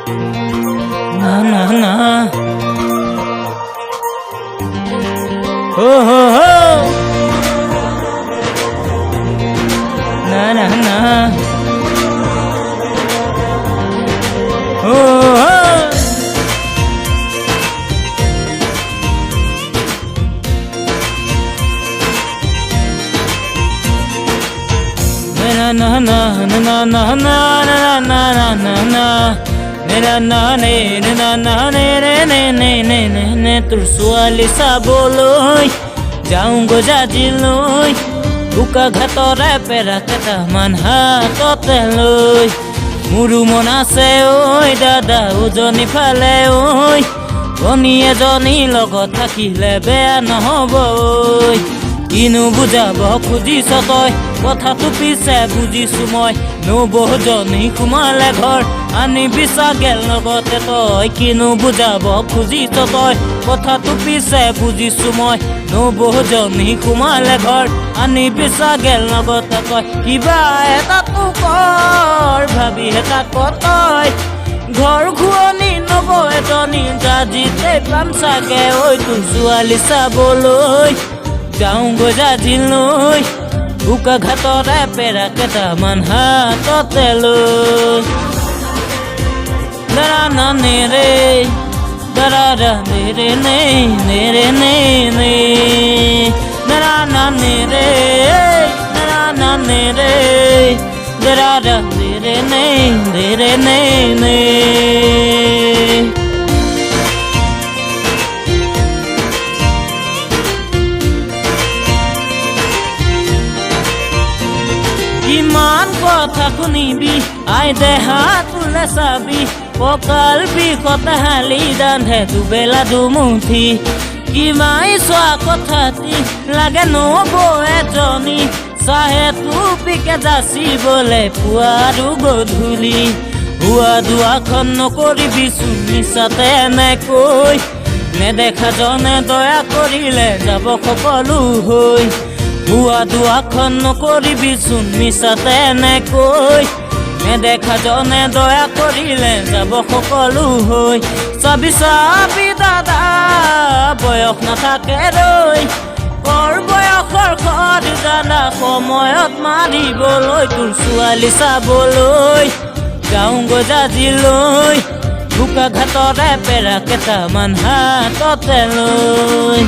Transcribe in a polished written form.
না না না oh ho ho na na na oh ho na na na na na na na na na na na na na ne na na ne ne ne ne ne ne ne তোর ছোৱালী চাবলৈ যাওঁ গজাজিলৈ বোকা ঘাটৰে পেৰা কেইটামান হাততে লৈ মোৰো মন আছে ঐ দাদা উজনি ফালে ঐ ভনী এজনী লগত থাকিলে বেয়া নহ'ব ঐ কিনো বুজাব খুজিছ তই কথাটো পিছে বুজিছো মই নবৌজনী সোমালে ঘৰ আনিবি চাগেল লগতে তই কিনো বুজাব খুজিছ তই কথাটো পিছে বুজিছো মই নবৌজনী সোমালে ঘৰ আনিবি চাগেল লগতে তই কিবা এটাতো কৰ ভাবি এটা তই ঘৰ ঘূৰণি নবৌ এজনী জাজিতে পাম চাগে ঐ তোৰ ছোৱালী চাবলৈ যাওঁ গজাজিলৈ বোকা ঘাটৰে পেৰা কেইটামান হাততে লৈ দাৰা না নেৰে দাৰা নেৰে নে নেৰে নে নে দাৰা না নেৰে দাৰা না নেৰে দাৰা নেৰে নে নেৰে নে নে কিমান কথা শুনিবি আই দেহা তোলে চাবি কঁকাল বিষতে হালি দান্ধে দুবেলা দুমুঠি কিমাই চোৱা কথাটি লাগে নবৌ এজনী চাহে টুপিকে যাচিবলে পুৱা আৰু গধূলি হুৱা দুৱাখন নকৰিবিচোন মিছাতে এনেকৈ নেদেখা জনে দয়া কৰিলে যাব সকলো হৈ হুৱা দুৱাখন নকৰিবিচোন মিছাতে এনেকৈ নেদেখা জনে দয়া কৰিলে যাব সকলো হৈ চাবি চাবি দাদা বয়স নাথাকে ৰৈ কৰ বয়সৰ ঘৰ জানা সময়ত মাৰিবলৈ তোৰ ছোৱালী চাবলৈ যাওঁ গজাজিলৈ বোকা ঘাটৰে পেৰা কেইটামান হাততে লৈ